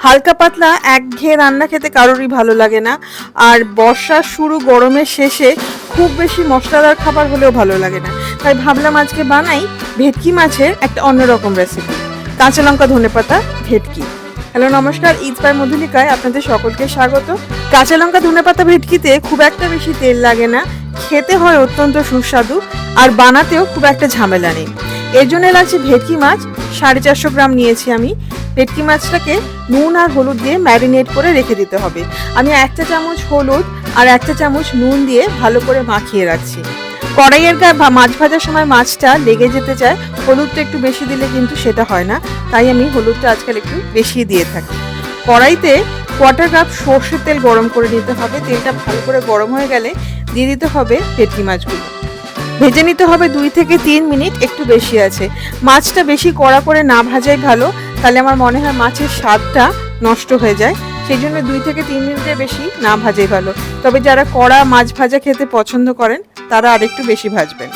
হালকা পাতলা একঘেয়ে রান্না খেতে কারোরই ভালো লাগে না। আর বর্ষার শুরু, গরমের শেষে খুব বেশি মশলাদার খাবার হলেও ভালো লাগে না। তাই ভাবলাম আজকে বানাই ভেটকি মাছের একটা অন্যরকম রেসিপি, কাঁচা লঙ্কা ধনেপাতা ভেটকি। হ্যালো নমস্কার, ইটস বাই মধুলিকায় আপনাদের সকলকে স্বাগত। কাঁচা লঙ্কা ধনেপাতা ভেটকিতে খুব একটা বেশি তেল লাগে না, খেতে হয় অত্যন্ত সুস্বাদু, আর বানাতেও খুব একটা ঝামেলা নেই। এর জন্য লাগছে ভেটকি মাছ 450 গ্রাম নিয়েছি আমি। ভেটকি মাছটাকে নুন আর হলুদ দিয়ে ম্যারিনেট করে রেখে দিতে হবে। আমি 1 চা চামচ হলুদ আর 1 চা চামচ নুন দিয়ে ভালো করে মাখিয়ে রাখছি। কড়াইয়ের গায়ে মাছ ভাজার সময় মাছটা লেগে যেতে চায়, হলুদটা একটু বেশি দিলে কিন্তু সেটা হয় না, তাই আমি হলুদটা আজকাল একটু বেশি দিয়ে থাকি। কড়াইতে 1/4 কাপ সর্ষের তেল গরম করে নিতে হবে। তেলটা ভালো করে গরম হয়ে গেলে দিয়ে দিতে হবে ভেটকি মাছগুলো। ভেজে নিতে হবে 2 থেকে 3 মিনিট, একটু বেশি আছে। মাছটা বেশি কড়া করে না ভাজাই ভালো, তাহলে আমার মনে হয় মাছের স্বাদটা নষ্ট হয়ে যায়। সেই জন্য 2 থেকে 3 মিনিটের বেশি না ভাজাই ভালো। তবে যারা কড়া মাছ ভাজা খেতে পছন্দ করেন তারা আরেকটু বেশি ভাজবেন।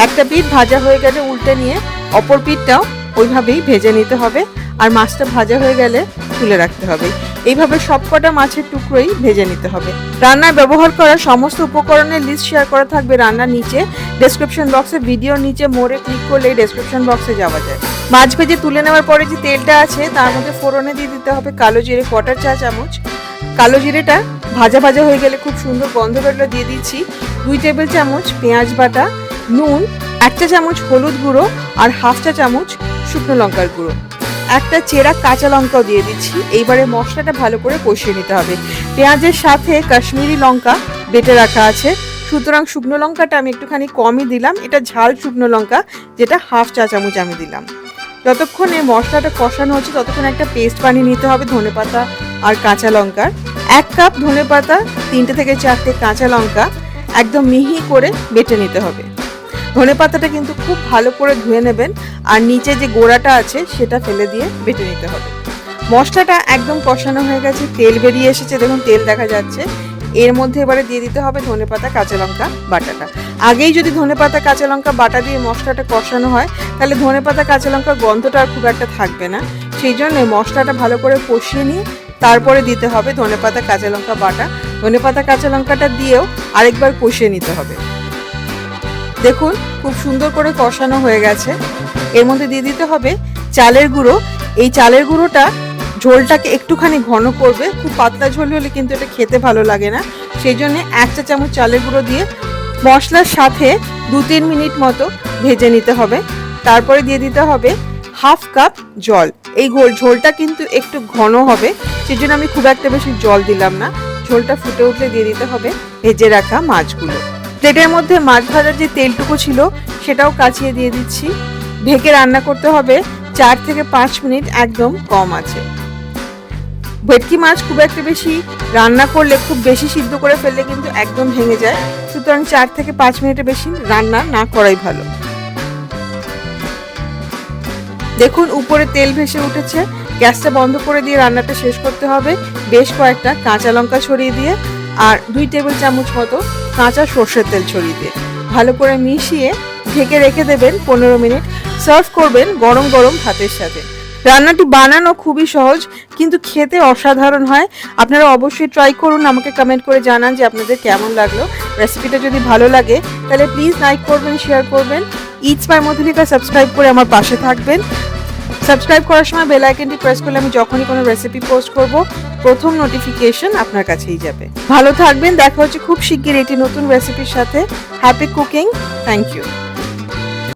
একটা পিঠ ভাজা হয়ে গেলে উল্টে নিয়ে অপর পিঠটাও ওইভাবেই ভেজে নিতে হবে। আর মাছটা ভাজা হয়ে গেলে তুলে রাখতে হবে। এইভাবে সবকটা মাছের টুকরোই ভেজে নিতে হবে। রান্নায় ব্যবহার করা সমস্ত উপকরণের লিস্ট শেয়ার করা থাকবে রান্নার নিচে, ডেসক্রিপশন বক্সে। ভিডিওর নিচে মোড়ে ক্লিক করলে ডেসক্রিপশন বক্সে যাওয়া যায়। মাছ ভেজে তুলে নেওয়ার পরে যে তেলটা আছে তার মধ্যে ফোড়নে দিয়ে দিতে হবে কালো জিরে 1/4 চা চামচ। কালো জিরেটা ভাজা ভাজা হয়ে গেলে খুব সুন্দর গন্ধ বেরোলে দিয়ে দিচ্ছি 2 টেবিল চামচ পেঁয়াজ বাটা, নুন, 1 চা চামচ হলুদ গুঁড়ো আর 1/2 চা চামচ শুকনো লঙ্কার গুঁড়ো। একটা চেরা কাঁচা লঙ্কাও দিয়ে দিচ্ছি। এইবারে মশলাটা ভালো করে কষিয়ে নিতে হবে। পেঁয়াজের সাথে কাশ্মীরি লঙ্কা বেটে রাখা আছে, সুতরাং শুকনো লঙ্কাটা আমি একটুখানি কমই দিলাম। এটা ঝাল শুকনো লঙ্কা, যেটা 1/2 চা চামচ আমি দিলাম। যতক্ষণে মশলাটা কষানো হচ্ছে ততক্ষণ একটা পেস্ট বানিয়ে নিতে হবে ধনেপাতা আর কাঁচা লঙ্কার। 1 কাপ ধনেপাতা, 3 থেকে 4টে কাঁচা লঙ্কা একদম মিহি করে বেটে নিতে হবে। ধনেপাতাটা কিন্তু খুব ভালো করে ধুয়ে নেবেন, আর নিচে যে গোড়াটা আছে সেটা ফেলে দিয়ে বেটে নিতে হবে। মশলাটা একদম কষানো হয়ে গেছে, তেল বেরিয়ে এসেছে, দেখুন তেল দেখা যাচ্ছে। এর মধ্যে এবারে দিয়ে দিতে হবে ধনেপাতা কাঁচা লঙ্কা বাটাটা। আগেই যদি ধনেপাতা কাঁচা লঙ্কা বাটা দিয়ে মশলাটা কষানো হয় তাহলে ধনেপাতা কাঁচা লঙ্কার গন্ধটা আর খুব একটা থাকবে না। সেই জন্য মশলাটা ভালো করে কষিয়ে নিয়ে তারপরে দিতে হবে ধনেপাতা কাঁচা লঙ্কা বাটা। ধনেপাতা কাঁচা লঙ্কাটা দিয়েও আরেকবার কষিয়ে নিতে হবে। দেখুন খুব সুন্দর করে কষানো হয়ে গেছে। এর মধ্যে দিয়ে দিতে হবে চালের গুঁড়ো। এই চালের গুঁড়োটা ঝোলটাকে একটুখানি ঘন করবে, খুব পাতলা ঝোল হলে কিন্তু এটা খেতে ভালো লাগে না। সেই জন্য 1 চা চামচ চালের গুঁড়ো দিয়ে মশলার সাথে 2-3 মিনিট মতো ভেজে নিতে হবে। তারপরে দিয়ে দিতে হবে 1/2 কাপ জল। এই ঝোলটা কিন্তু একটু ঘন হবে, সেই জন্য আমি খুব একটা বেশি জল দিলাম না। ঝোলটা ফুটে উঠলে দিয়ে দিতে হবে ভেজে রাখা মাছগুলো। প্লেটের মধ্যে মাছ ভাজার যে তেলটুকু ছিল সেটাও কাচিয়ে দিয়ে দিচ্ছি। ঢেকে রান্না করতে হবে 4 থেকে 5 মিনিট, একদম কম আছে। ভেটকি মাছ খুব একটা বেশি রান্না করলে, খুব বেশি সিদ্ধ করে ফেললে কিন্তু একদম ভেঙে যায়, সুতরাং 4 থেকে 5 মিনিটের বেশি রান্না না করাই ভালো। দেখুন উপরে তেল ভেসে উঠেছে, গ্যাসটা বন্ধ করে দিয়ে রান্নাটা শেষ করতে হবে। বেশ কয়েকটা কাঁচা লঙ্কা ছড়িয়ে দিয়ে আর 2 টেবিল চামচ মতো কাঁচা সর্ষের তেল ছড়িয়ে দিয়ে ভালো করে মিশিয়ে ঢেকে রেখে দেবেন 15 মিনিট। সার্ভ করবেন গরম গরম ভাতের সাথে। রান্নাটি বানানো খুবই সহজ, কিন্তু খেতে অসাধারণ হয়। আপনারা অবশ্যই ট্রাই করুন, আমাকে কমেন্ট করে জানান যে আপনাদের কেমন লাগলো। রেসিপিটা যদি ভালো লাগে তাহলে প্লিজ লাইক করবেন, শেয়ার করবেন। ইটস বাই মধুলিকা সাবস্ক্রাইব করে আমার পাশে থাকবেন। সাবস্ক্রাইব করার সময় বেল আইকনটি প্রেস করলে আমি যখনই কোনো রেসিপি পোস্ট করব প্রথম নোটিফিকেশন আপনার কাছেই যাবে। ভালো থাকবেন, দেখা হচ্ছে খুব শিগগির একটি নতুন রেসিপির সাথে। Happy cooking, thank you.